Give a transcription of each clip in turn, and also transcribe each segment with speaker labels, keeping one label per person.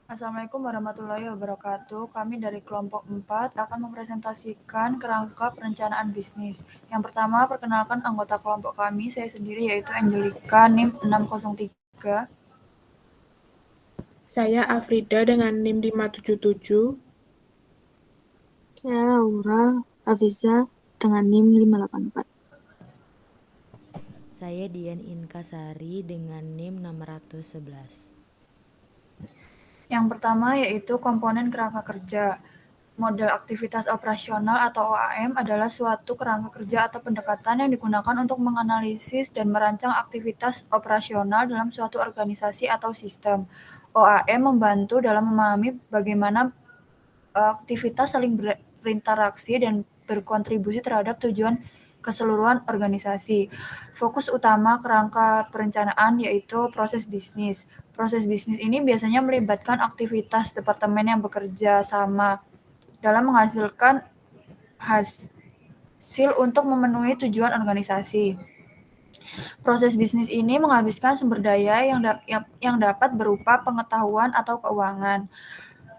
Speaker 1: Assalamualaikum warahmatullahi wabarakatuh. Kami dari kelompok 4 akan mempresentasikan kerangka perencanaan bisnis. Yang pertama, perkenalkan anggota kelompok kami, saya sendiri yaitu Angelika, NIM 603.
Speaker 2: Saya Afrida dengan NIM 577.
Speaker 3: Saya Aura Afiza dengan NIM 584.
Speaker 4: Saya Dian Inkasari dengan NIM 611.
Speaker 1: Yang pertama yaitu komponen kerangka kerja. Model aktivitas operasional atau OAM adalah suatu kerangka kerja atau pendekatan yang digunakan untuk menganalisis dan merancang aktivitas operasional dalam suatu organisasi atau sistem. OAM membantu dalam memahami bagaimana aktivitas saling berinteraksi dan berkontribusi terhadap tujuan keseluruhan organisasi. Fokus utama kerangka perencanaan yaitu proses bisnis. Proses bisnis ini biasanya melibatkan aktivitas departemen yang bekerja sama dalam menghasilkan hasil untuk memenuhi tujuan organisasi. Proses bisnis ini menghabiskan sumber daya yang dapat berupa pengetahuan atau keuangan.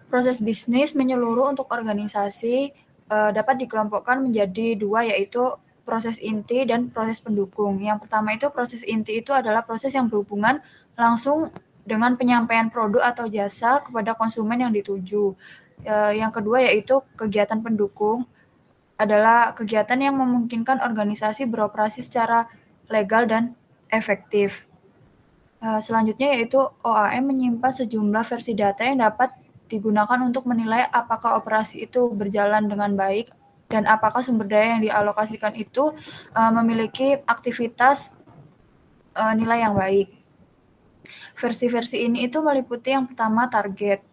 Speaker 1: Proses bisnis menyeluruh untuk organisasi dapat dikelompokkan menjadi dua, yaitu proses inti dan proses pendukung. Yang pertama itu proses inti itu adalah proses yang berhubungan langsung dengan penyampaian produk atau jasa kepada konsumen yang dituju. Yang kedua yaitu kegiatan pendukung adalah kegiatan yang memungkinkan organisasi beroperasi secara legal dan efektif. Selanjutnya yaitu OAM menyimpan sejumlah versi data yang dapat digunakan untuk menilai apakah operasi itu berjalan dengan baik dan apakah sumber daya yang dialokasikan itu memiliki aktivitas nilai yang baik. Versi-versi ini itu meliputi yang pertama target.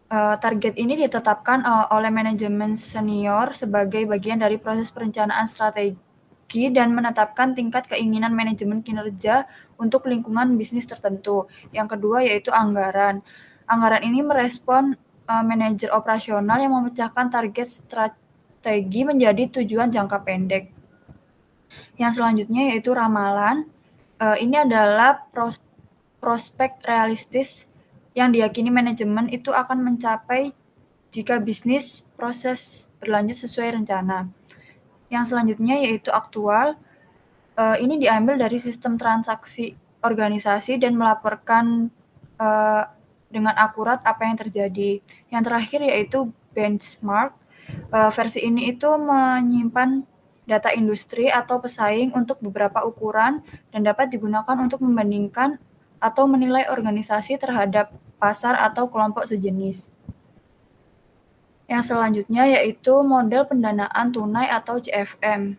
Speaker 1: Target ini ditetapkan oleh manajemen senior sebagai bagian dari proses perencanaan strategi dan menetapkan tingkat keinginan manajemen kinerja untuk lingkungan bisnis tertentu. Yang kedua yaitu anggaran. Anggaran ini merespon manajer operasional yang memecahkan target strategi menjadi tujuan jangka pendek. Yang selanjutnya yaitu ramalan. Ini adalah prospek realistis yang diyakini manajemen itu akan mencapai jika bisnis proses berlanjut sesuai rencana. Yang selanjutnya yaitu aktual. Ini diambil dari sistem transaksi organisasi dan melaporkan dengan akurat apa yang terjadi. Yang terakhir yaitu benchmark. Versi ini itu menyimpan data industri atau pesaing untuk beberapa ukuran dan dapat digunakan untuk membandingkan atau menilai organisasi terhadap pasar atau kelompok sejenis. Yang selanjutnya yaitu model pendanaan tunai atau CFM.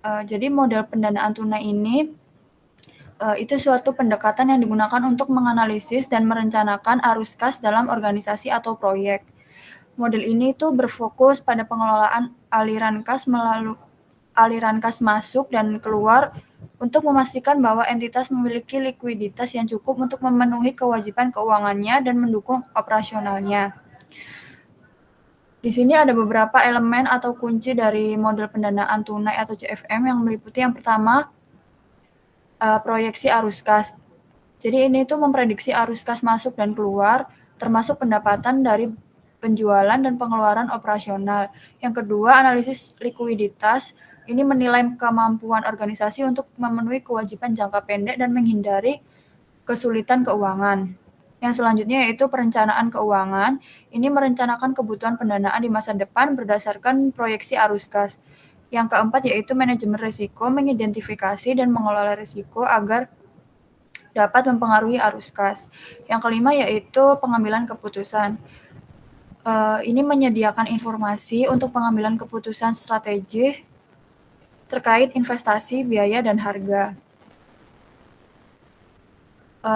Speaker 1: Jadi model pendanaan tunai ini itu suatu pendekatan yang digunakan untuk menganalisis dan merencanakan arus kas dalam organisasi atau proyek. Model ini tuh berfokus pada pengelolaan aliran kas masuk dan keluar untuk memastikan bahwa entitas memiliki likuiditas yang cukup untuk memenuhi kewajiban keuangannya dan mendukung operasionalnya. Di sini ada beberapa elemen atau kunci dari model pendanaan tunai atau CFM yang meliputi yang pertama, proyeksi arus kas. Jadi ini tuh memprediksi arus kas masuk dan keluar, termasuk pendapatan dari penjualan dan pengeluaran operasional. Yang kedua, analisis likuiditas. Ini menilai kemampuan organisasi untuk memenuhi kewajiban jangka pendek dan menghindari kesulitan keuangan. Yang selanjutnya yaitu perencanaan keuangan. Ini merencanakan kebutuhan pendanaan di masa depan berdasarkan proyeksi arus kas. Yang keempat yaitu manajemen risiko, mengidentifikasi dan mengelola risiko agar dapat mempengaruhi arus kas. Yang kelima yaitu pengambilan keputusan. Ini menyediakan informasi untuk pengambilan keputusan strategis terkait investasi, biaya, dan harga.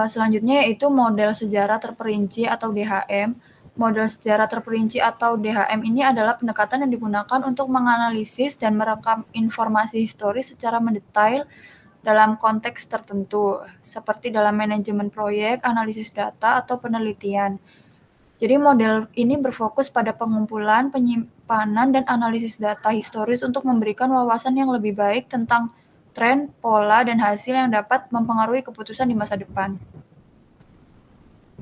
Speaker 1: Selanjutnya yaitu model sejarah terperinci atau DHM. Model sejarah terperinci atau DHM ini adalah pendekatan yang digunakan untuk menganalisis dan merekam informasi historis secara mendetail dalam konteks tertentu, seperti dalam manajemen proyek, analisis data, atau penelitian. Jadi model ini berfokus pada pengumpulan, penyimpanan, dan analisis data historis untuk memberikan wawasan yang lebih baik tentang tren, pola, dan hasil yang dapat mempengaruhi keputusan di masa depan.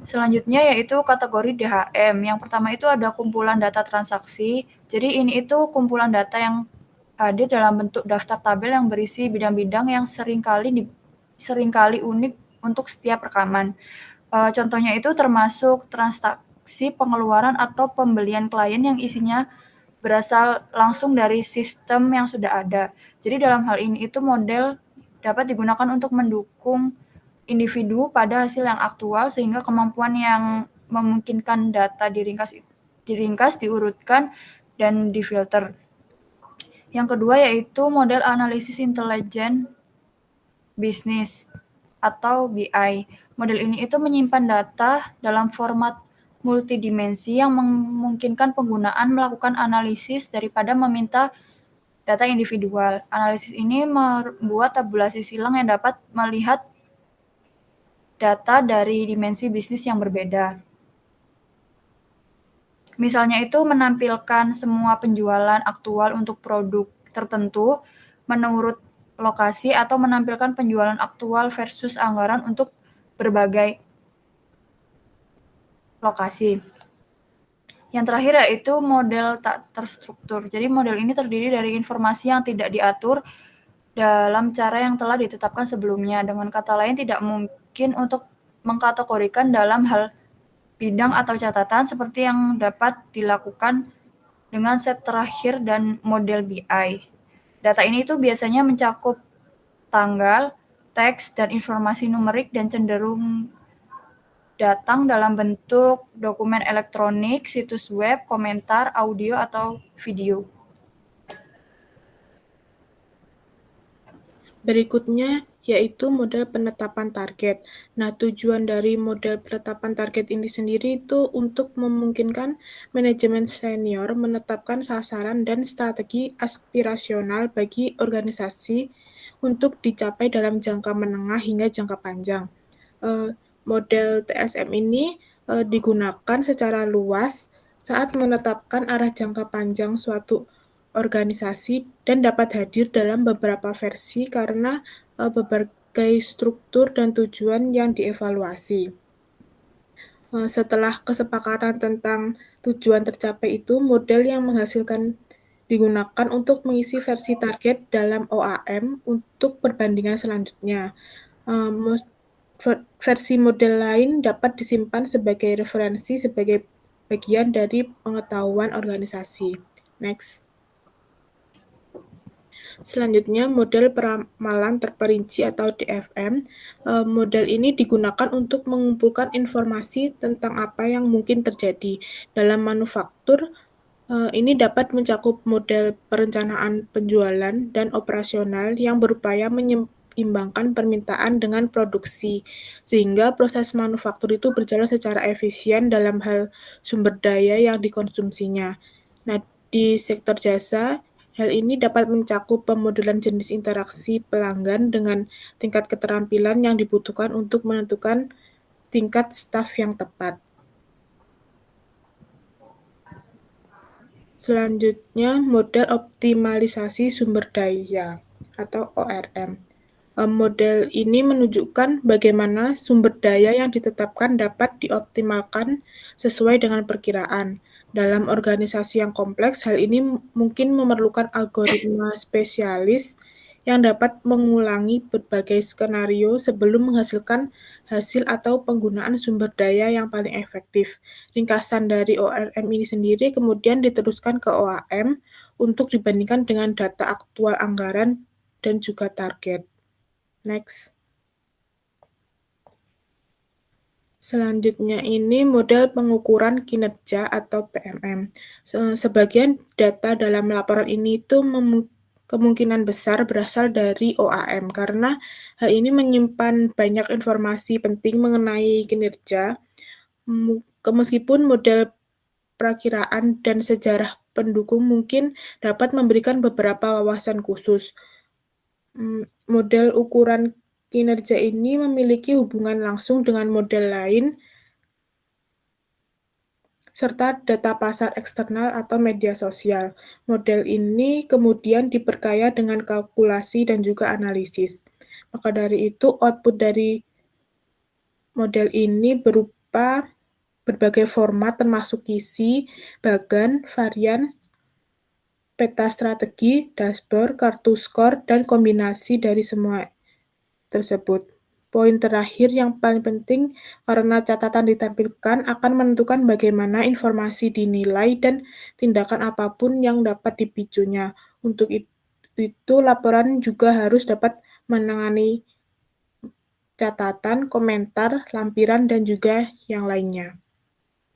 Speaker 1: Selanjutnya yaitu kategori DHM. Yang pertama itu ada kumpulan data transaksi. Jadi ini itu kumpulan data yang hadir dalam bentuk daftar tabel yang berisi bidang-bidang yang seringkali unik untuk setiap rekaman. Contohnya itu termasuk transaksi pengeluaran atau pembelian klien yang isinya berasal langsung dari sistem yang sudah ada. Jadi dalam hal ini itu model dapat digunakan untuk mendukung individu pada hasil yang aktual sehingga kemampuan yang memungkinkan data diringkas, diurutkan, dan difilter. Yang kedua yaitu model analisis intelijen bisnis atau BI. Model ini itu menyimpan data dalam format multidimensi yang memungkinkan penggunaan melakukan analisis daripada meminta data individual. Analisis ini membuat tabulasi silang yang dapat melihat data dari dimensi bisnis yang berbeda. Misalnya itu menampilkan semua penjualan aktual untuk produk tertentu menurut lokasi atau menampilkan penjualan aktual versus anggaran untuk berbagai lokasi. Yang terakhir yaitu model tak terstruktur. Jadi model ini terdiri dari informasi yang tidak diatur dalam cara yang telah ditetapkan sebelumnya. Dengan kata lain tidak mungkin untuk mengkategorikan dalam hal bidang atau catatan seperti yang dapat dilakukan dengan set terakhir dan model BI. Data ini itu biasanya mencakup tanggal, teks, dan informasi numerik dan cenderung datang dalam bentuk dokumen elektronik, situs web, komentar, audio, atau video.
Speaker 2: Berikutnya yaitu model penetapan target. Nah, tujuan dari model penetapan target ini sendiri itu untuk memungkinkan manajemen senior menetapkan sasaran dan strategi aspirasional bagi organisasi untuk dicapai dalam jangka menengah hingga jangka panjang. Model TSM ini digunakan secara luas saat menetapkan arah jangka panjang suatu organisasi dan dapat hadir dalam beberapa versi karena berbagai struktur dan tujuan yang dievaluasi. Setelah kesepakatan tentang tujuan tercapai itu, model yang menghasilkan digunakan untuk mengisi versi target dalam OAM untuk perbandingan selanjutnya. Versi model lain dapat disimpan sebagai referensi sebagai bagian dari pengetahuan organisasi. Next. Selanjutnya, model peramalan terperinci atau DFM. Model ini digunakan untuk mengumpulkan informasi tentang apa yang mungkin terjadi dalam manufaktur. Ini dapat mencakup model perencanaan penjualan dan operasional yang berupaya menyeimbangkan permintaan dengan produksi, sehingga proses manufaktur itu berjalan secara efisien dalam hal sumber daya yang dikonsumsinya. Nah, di sektor jasa, hal ini dapat mencakup pemodelan jenis interaksi pelanggan dengan tingkat keterampilan yang dibutuhkan untuk menentukan tingkat staf yang tepat. Selanjutnya, model optimalisasi sumber daya atau ORM. Model ini menunjukkan bagaimana sumber daya yang ditetapkan dapat dioptimalkan sesuai dengan perkiraan. Dalam organisasi yang kompleks, hal ini mungkin memerlukan algoritma spesialis yang dapat mengulangi berbagai skenario sebelum menghasilkan hasil atau penggunaan sumber daya yang paling efektif. Ringkasan dari ORM ini sendiri kemudian diteruskan ke OAM untuk dibandingkan dengan data aktual anggaran dan juga target. Next. Selanjutnya ini model pengukuran kinerja atau PMM. Sebagian data dalam laporan ini itu kemungkinan besar berasal dari OAM karena hal ini menyimpan banyak informasi penting mengenai kinerja. Meskipun model perakiraan dan sejarah pendukung mungkin dapat memberikan beberapa wawasan khusus. Model ukuran kinerja ini memiliki hubungan langsung dengan model lain, serta data pasar eksternal atau media sosial. Model ini kemudian diperkaya dengan kalkulasi dan juga analisis. Maka dari itu, output dari model ini berupa berbagai format termasuk isi, bagan, varian, peta strategi, dashboard, kartu skor, dan kombinasi dari semua tersebut. Poin terakhir yang paling penting, karena catatan ditampilkan akan menentukan bagaimana informasi dinilai dan tindakan apapun yang dapat dipicunya. Untuk itu laporan juga harus dapat menangani catatan, komentar, lampiran, dan juga yang lainnya.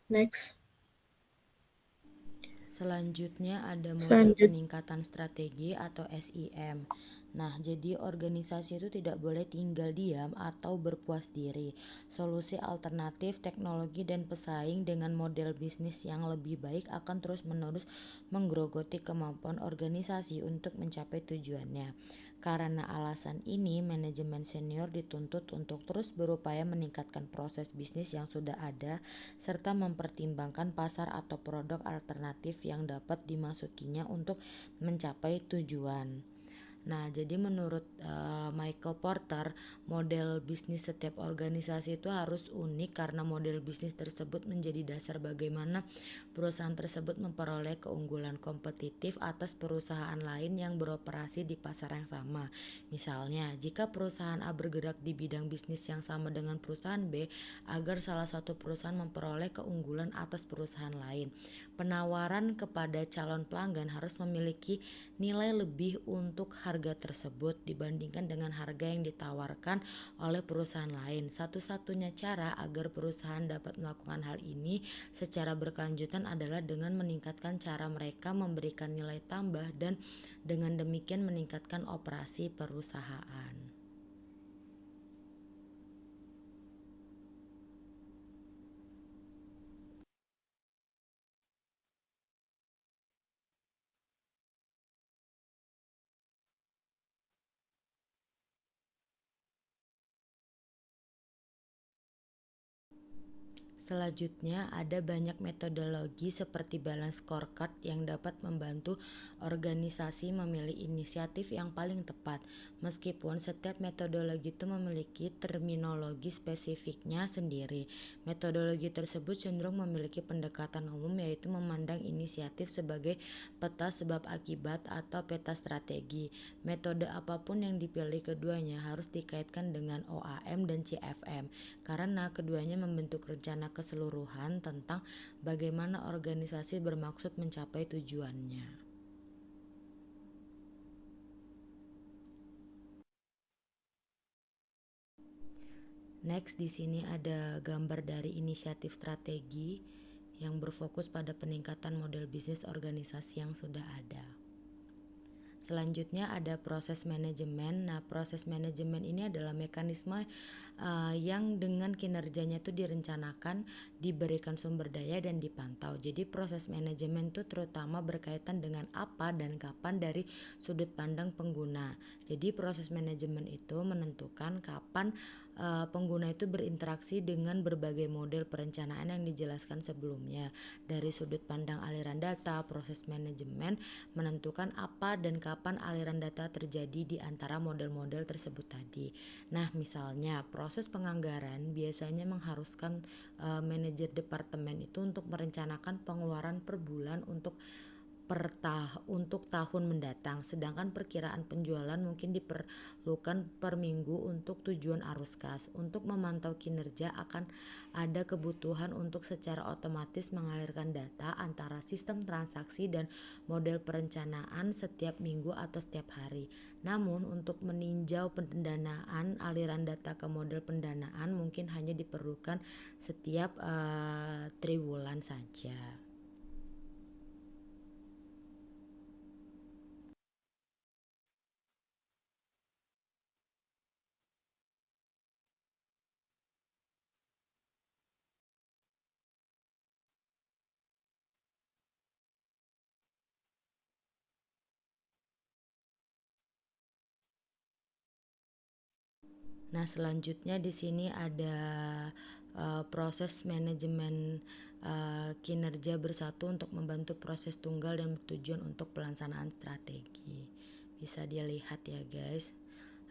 Speaker 2: Next.
Speaker 4: Selanjutnya ada model peningkatan strategi atau SIM. Nah, jadi organisasi itu tidak boleh tinggal diam atau berpuas diri. Solusi alternatif, teknologi, dan pesaing dengan model bisnis yang lebih baik akan terus-menerus menggerogoti kemampuan organisasi untuk mencapai tujuannya. Karena alasan ini, manajemen senior dituntut untuk terus berupaya meningkatkan proses bisnis yang sudah ada, serta mempertimbangkan pasar atau produk alternatif yang dapat dimasukinya untuk mencapai tujuan. Nah, jadi menurut Michael Porter, model bisnis setiap organisasi itu harus unik karena model bisnis tersebut menjadi dasar bagaimana perusahaan tersebut memperoleh keunggulan kompetitif atas perusahaan lain yang beroperasi di pasar yang sama. Misalnya, jika perusahaan A bergerak di bidang bisnis yang sama dengan perusahaan B, agar salah satu perusahaan memperoleh keunggulan atas perusahaan lain, penawaran kepada calon pelanggan harus memiliki nilai lebih untuk harga tersebut dibandingkan dengan harga yang ditawarkan oleh perusahaan lain. Satu-satunya cara agar perusahaan dapat melakukan hal ini secara berkelanjutan adalah dengan meningkatkan cara mereka memberikan nilai tambah dan dengan demikian meningkatkan operasi perusahaan. Selanjutnya, ada banyak metodologi seperti balance scorecard yang dapat membantu organisasi memilih inisiatif yang paling tepat. Meskipun setiap metodologi itu memiliki terminologi spesifiknya sendiri, metodologi tersebut cenderung memiliki pendekatan umum, yaitu memandang inisiatif sebagai peta sebab akibat atau peta strategi. Metode apapun yang dipilih keduanya harus dikaitkan dengan OAM dan CFM, karena keduanya membentuk rencana keseluruhan tentang bagaimana organisasi bermaksud mencapai tujuannya. Next, di sini ada gambar dari inisiatif strategi yang berfokus pada peningkatan model bisnis organisasi yang sudah ada. Selanjutnya ada proses manajemen. Nah, proses manajemen ini adalah mekanisme yang dengan kinerjanya itu direncanakan, diberikan sumber daya dan dipantau. Jadi proses manajemen itu terutama berkaitan dengan apa dan kapan dari sudut pandang pengguna. Jadi proses manajemen itu menentukan kapan pengguna itu berinteraksi dengan berbagai model perencanaan yang dijelaskan sebelumnya. Dari sudut pandang aliran data, proses manajemen menentukan apa dan kapan aliran data terjadi di antara model-model tersebut tadi. Nah, misalnya proses penganggaran biasanya mengharuskan manajer departemen itu untuk merencanakan pengeluaran per bulan untuk tahun mendatang, sedangkan perkiraan penjualan mungkin diperlukan per minggu untuk tujuan arus kas. Untuk memantau kinerja akan ada kebutuhan untuk secara otomatis mengalirkan data antara sistem transaksi dan model perencanaan setiap minggu atau setiap hari. Namun untuk meninjau pendanaan aliran data ke model pendanaan mungkin hanya diperlukan setiap triwulan saja. Nah, selanjutnya di sini ada proses manajemen kinerja bersatu untuk membantu proses tunggal dan bertujuan untuk pelaksanaan strategi. Bisa dilihat ya guys.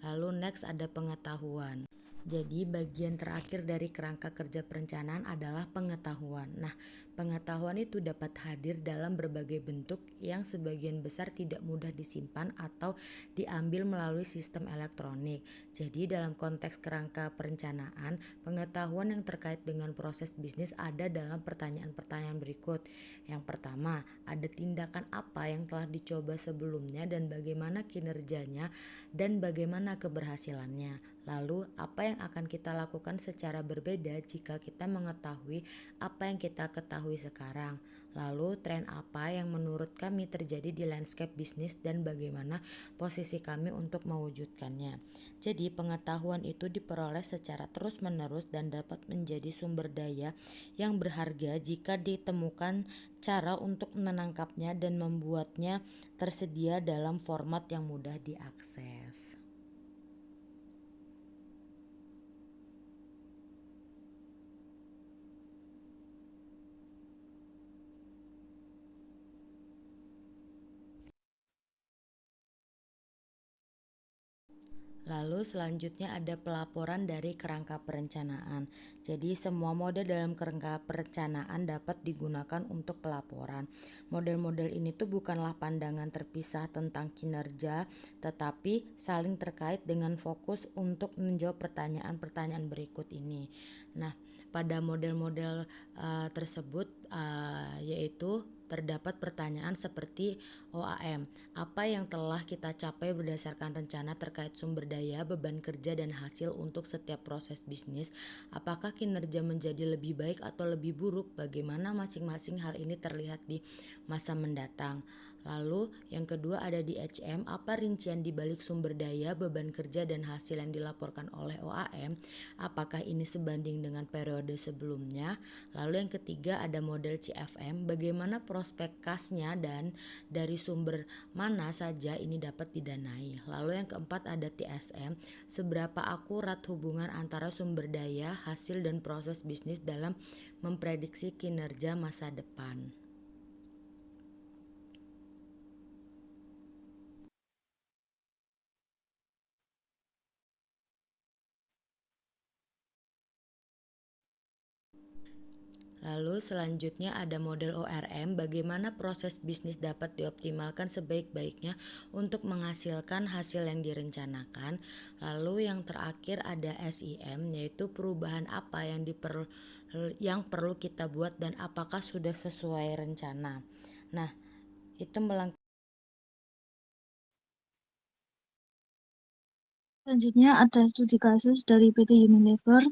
Speaker 4: Lalu next ada pengetahuan. Jadi bagian terakhir dari kerangka kerja perencanaan adalah pengetahuan. Nah, pengetahuan itu dapat hadir dalam berbagai bentuk yang sebagian besar tidak mudah disimpan atau diambil melalui sistem elektronik. Jadi dalam konteks kerangka perencanaan, pengetahuan yang terkait dengan proses bisnis ada dalam pertanyaan-pertanyaan berikut. Yang pertama, ada tindakan apa yang telah dicoba sebelumnya dan bagaimana kinerjanya dan bagaimana keberhasilannya. Lalu, apa yang akan kita lakukan secara berbeda jika kita mengetahui apa yang kita ketahui sekarang? Lalu, tren apa yang menurut kami terjadi di landscape bisnis dan bagaimana posisi kami untuk mewujudkannya? Jadi, pengetahuan itu diperoleh secara terus-menerus dan dapat menjadi sumber daya yang berharga jika ditemukan cara untuk menangkapnya dan membuatnya tersedia dalam format yang mudah diakses. Lalu selanjutnya ada pelaporan dari kerangka perencanaan. Jadi semua mode dalam kerangka perencanaan dapat digunakan untuk pelaporan. Model-model ini tuh bukanlah pandangan terpisah tentang kinerja, tetapi saling terkait dengan fokus untuk menjawab pertanyaan-pertanyaan berikut ini. Nah, pada model-model tersebut yaitu terdapat pertanyaan seperti OAM, apa yang telah kita capai berdasarkan rencana terkait sumber daya, beban kerja, dan hasil untuk setiap proses bisnis? Apakah kinerja menjadi lebih baik atau lebih buruk? Bagaimana masing-masing hal ini terlihat di masa mendatang? Lalu yang kedua ada di HM, apa rincian di balik sumber daya, beban kerja, dan hasil yang dilaporkan oleh OAM? Apakah ini sebanding dengan periode sebelumnya? Lalu yang ketiga ada model CFM, bagaimana prospek kasnya dan dari sumber mana saja ini dapat didanai. Lalu yang keempat ada TSM, seberapa akurat hubungan antara sumber daya, hasil, dan proses bisnis dalam memprediksi kinerja masa depan. Lalu selanjutnya ada model ORM, bagaimana proses bisnis dapat dioptimalkan sebaik-baiknya untuk menghasilkan hasil yang direncanakan. Lalu yang terakhir ada SIM, yaitu perubahan apa yang perlu kita buat dan apakah sudah sesuai rencana. Nah, itu
Speaker 3: Selanjutnya ada studi kasus dari PT Unilever.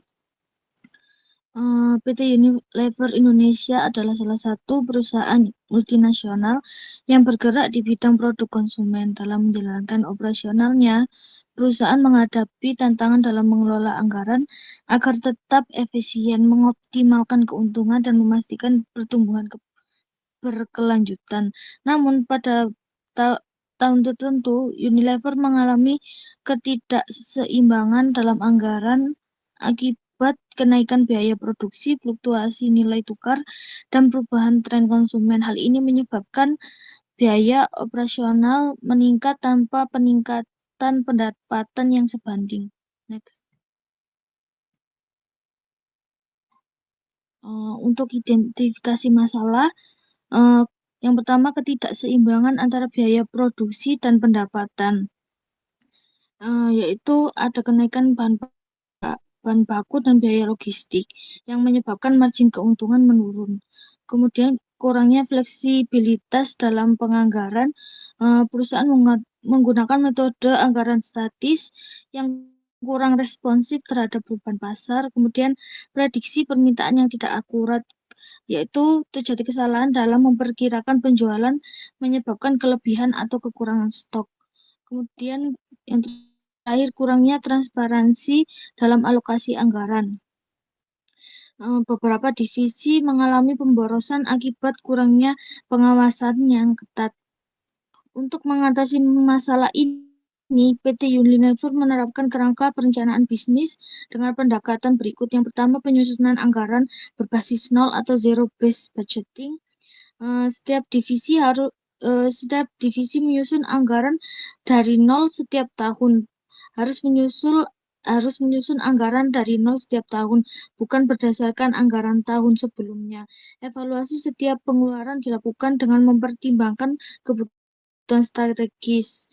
Speaker 3: PT Unilever Indonesia adalah salah satu perusahaan multinasional yang bergerak di bidang produk konsumen. Dalam menjalankan operasionalnya, perusahaan menghadapi tantangan dalam mengelola anggaran agar tetap efisien, mengoptimalkan keuntungan, dan memastikan pertumbuhan berkelanjutan. Namun pada tahun tertentu, Unilever mengalami ketidakseimbangan dalam anggaran akibat kenaikan biaya produksi, fluktuasi nilai tukar, dan perubahan tren konsumen. Hal ini menyebabkan biaya operasional meningkat tanpa peningkatan pendapatan yang sebanding. Next. Untuk identifikasi masalah, yang pertama ketidakseimbangan antara biaya produksi dan pendapatan, yaitu ada kenaikan bahan baku dan biaya logistik yang menyebabkan margin keuntungan menurun. Kemudian kurangnya fleksibilitas dalam penganggaran, perusahaan menggunakan metode anggaran statis yang kurang responsif terhadap perubahan pasar. Kemudian prediksi permintaan yang tidak akurat, yaitu terjadi kesalahan dalam memperkirakan penjualan menyebabkan kelebihan atau kekurangan stok. Kemudian yang terakhir kurangnya transparansi dalam alokasi anggaran. Beberapa divisi mengalami pemborosan akibat kurangnya pengawasan yang ketat. Untuk mengatasi masalah ini, PT Unilever menerapkan kerangka perencanaan bisnis dengan pendekatan berikut. Yang pertama, penyusunan anggaran berbasis nol atau zero-based budgeting. Setiap divisi menyusun anggaran dari nol setiap tahun. Harus menyusul harus menyusun anggaran dari nol setiap tahun, bukan berdasarkan anggaran tahun sebelumnya. Evaluasi setiap pengeluaran dilakukan dengan mempertimbangkan kebutuhan strategis,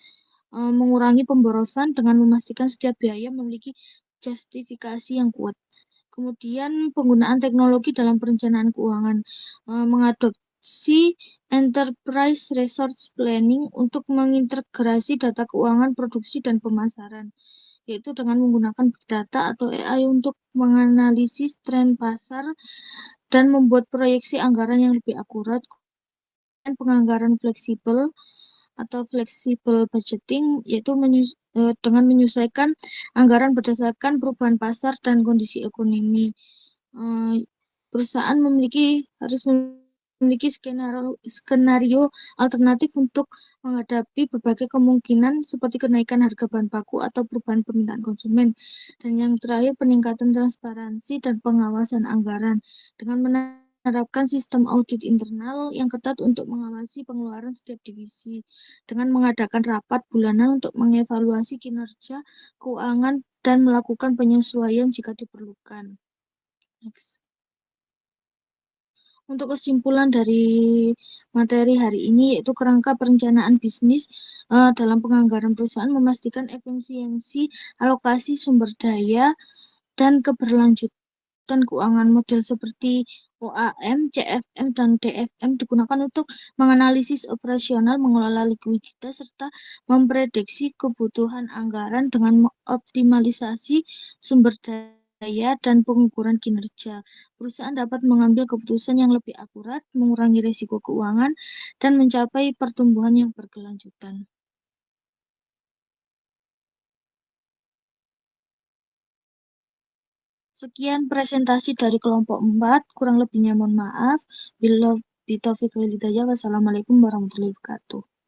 Speaker 3: mengurangi pemborosan dengan memastikan setiap biaya memiliki justifikasi yang kuat. Kemudian penggunaan teknologi dalam perencanaan keuangan, mengadopsi enterprise resource planning untuk mengintegrasi data keuangan produksi dan pemasaran, yaitu dengan menggunakan big data atau AI untuk menganalisis tren pasar dan membuat proyeksi anggaran yang lebih akurat. Dan penganggaran fleksibel atau flexible budgeting, yaitu dengan menyesuaikan anggaran berdasarkan perubahan pasar dan kondisi ekonomi. Perusahaan harus memiliki skenario alternatif untuk menghadapi berbagai kemungkinan seperti kenaikan harga bahan baku atau perubahan permintaan konsumen. Dan yang terakhir, peningkatan transparansi dan pengawasan anggaran dengan menerapkan sistem audit internal yang ketat untuk mengawasi pengeluaran setiap divisi, dengan mengadakan rapat bulanan untuk mengevaluasi kinerja keuangan dan melakukan penyesuaian jika diperlukan. Next. Untuk kesimpulan dari materi hari ini, yaitu kerangka perencanaan bisnis dalam penganggaran perusahaan memastikan efisiensi alokasi sumber daya dan keberlanjutan keuangan. Model seperti OAM, CFM, dan DFM digunakan untuk menganalisis operasional, mengelola likuiditas, serta memprediksi kebutuhan anggaran dengan mengoptimalisasi sumber daya dan pengukuran kinerja. Perusahaan dapat mengambil keputusan yang lebih akurat, mengurangi risiko keuangan, dan mencapai pertumbuhan yang berkelanjutan. Sekian presentasi dari kelompok 4, kurang lebihnya mohon maaf. Wassalamualaikum warahmatullahi wabarakatuh.